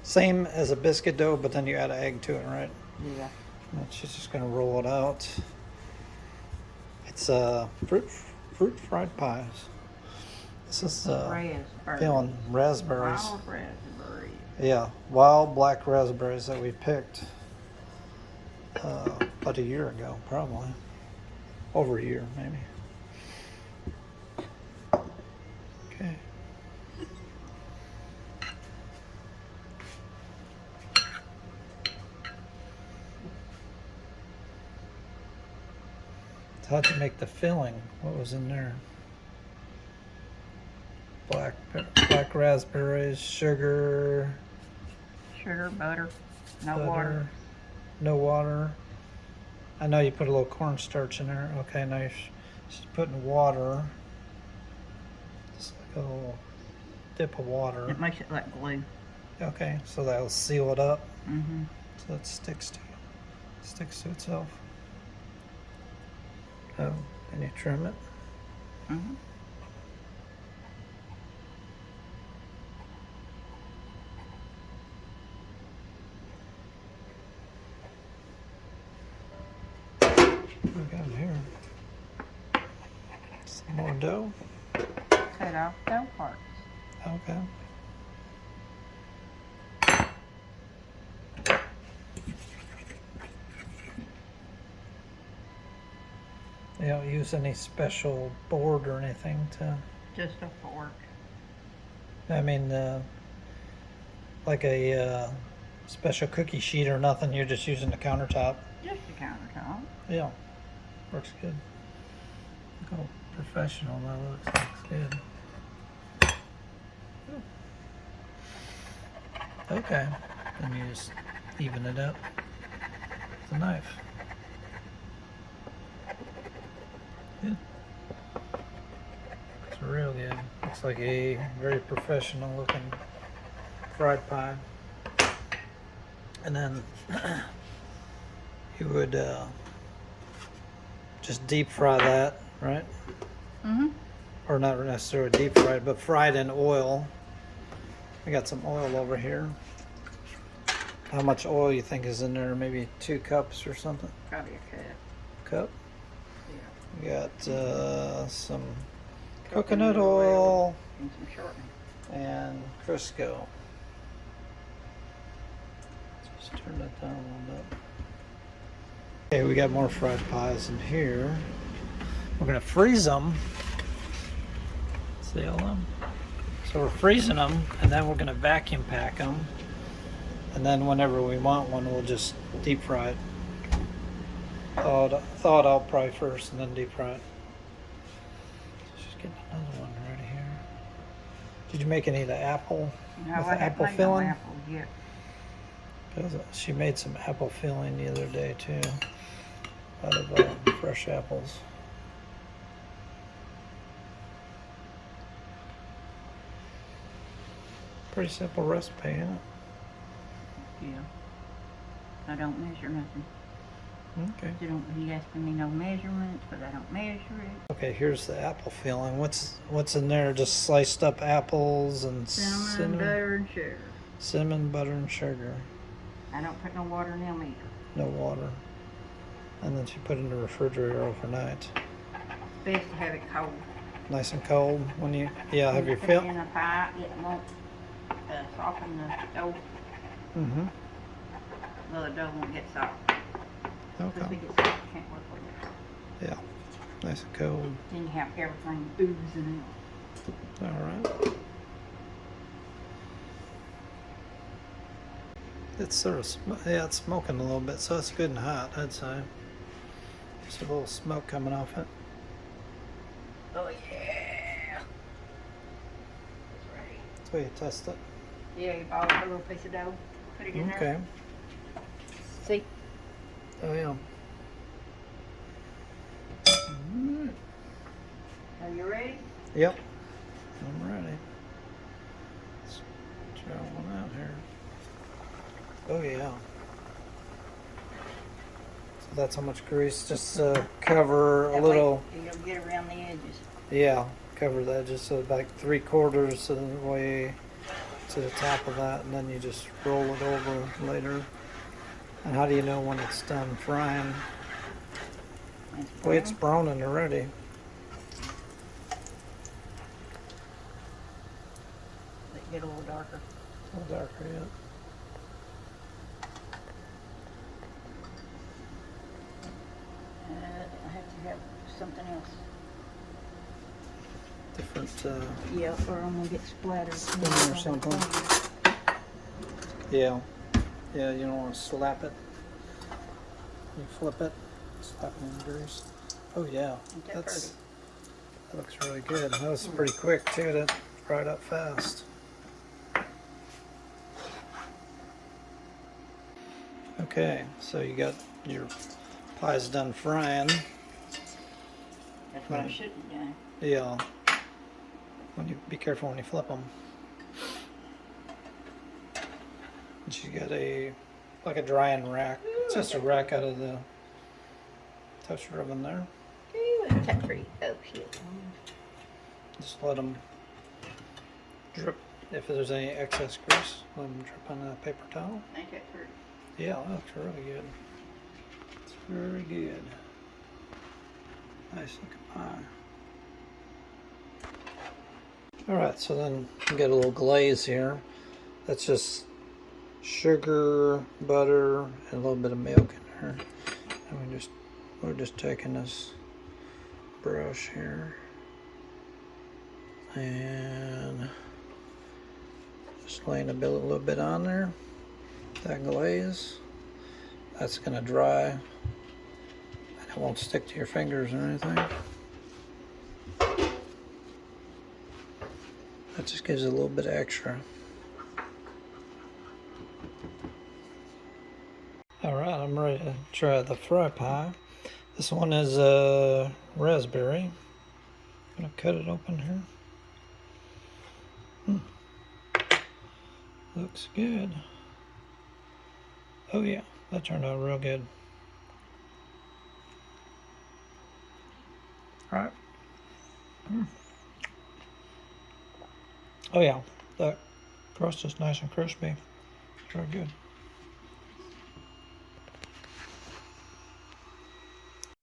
Same as a biscuit dough, but then you add an egg to it, right? Yeah. And she's just gonna roll it out. It's fruit fried pies. This is Raspberry. feeling raspberries. Wild raspberry. Yeah, wild black raspberries that we picked about a year ago, probably. Over a year, maybe. Okay. So how'd you make the filling? What was in there? Black raspberries, sugar, Sugar, butter, no butter, water. no water. I know you put a little cornstarch in there. Okay, now you're just putting water. Just like a little dip of water. It makes it like glue. Okay, so that'll seal it up. Mm-hmm. So it sticks to itself. Oh, and you trim it. Mm-hmm. We got it here. Some more dough. Cut off dough parts. Okay. You don't use any special board or anything to, Just a fork. I mean, like a special cookie sheet or nothing. You're just using the countertop. Just a countertop. Yeah, works good. Look how professional that looks. Looks good. Okay, then you just even it up with a knife. Good. It's real good. Looks like a very professional looking fried pie. And then you would just deep fry that, right? Mm-hmm. Or not necessarily deep fried, but fried in oil. I got some oil over here. How much oil you think is in there? Maybe 2 cups or something? Probably a cup. Cup? Yeah. We got some coconut oil And some shortening. and Crisco. Just turn that down a little bit. Okay, we got more fried pies in here. We're gonna freeze them. See all them? So we're freezing them, and then we're gonna vacuum pack them. And then whenever we want one, we'll just deep fry it. Thaw it out probably first, and then deep fry it. Just getting another one ready here. Did you make any of the apple? No, with I the haven't apple made no filling? apples yet. 'Cause she made some apple filling the other day too, out of fresh apples. Pretty simple recipe, isn't it? Yeah. I don't measure nothing. Okay. He asking me no measurements, but I don't measure it. Okay, here's the apple filling. What's in there? Just sliced up apples and Cinnamon, butter, and sugar. cinnamon, butter, and sugar. I don't put no water in them either. No water. And then she put it in the refrigerator overnight. Best to have it cold. Nice and cold when you have your Put it fill. in a pie, it won't soften the dough. Mm-hmm. Well, the dough won't get soft. Because Okay. we get soft, you can't work with it. Yeah. Nice and cold. Then you have everything oozing out. All right. It's sort of it's smoking a little bit, so it's good and hot, I'd say. Just a little smoke coming off it. Oh yeah. That's right. That's why you test it. Yeah, you ball a little piece of dough, put it in there. Okay. See? Oh yeah. Alright. Are you ready? Yep. I'm ready. Let's try one out here. Oh yeah. So that's how much grease. Just cover a That little. way you'll get around the edges. Yeah, cover that just so like 3/4 of the way to the top of that, and then you just roll it over later. And how do you know when it's done frying? Well, it's browning already. Let it get a little darker. A little darker yet. I have to have something else. Different, Yeah, or I'm gonna get splattered. Spoon or something. yeah. Yeah, you don't want to slap it. You flip it, slap it in the grease. Oh yeah, Ain't that pretty? that looks really good. That was pretty quick too. That dried up fast. Okay, so you got your pies done frying. That's what I should have done. Yeah. When you be careful when you flip them. And you got like a drying rack. It's just a rack out of the toaster oven there. Ooh, isn't that pretty? Oh shit. Just let them drip. If there's any excess grease, let them drip on a paper towel. Ain't that pretty? Yeah, that looks really good. It's very good. Nice looking pie. Alright, so then we get a little glaze here. That's just sugar, butter, and a little bit of milk in there. And we're just taking this brush here and just laying a little bit on there. That glaze, that's gonna dry and it won't stick to your fingers or anything. That just gives it a little bit extra. Alright, I'm ready to try the fry pie. This one is raspberry. I'm gonna cut it open here. Looks good. Oh yeah, that turned out real good. Alright. Oh yeah, that crust is nice and crispy. Very good.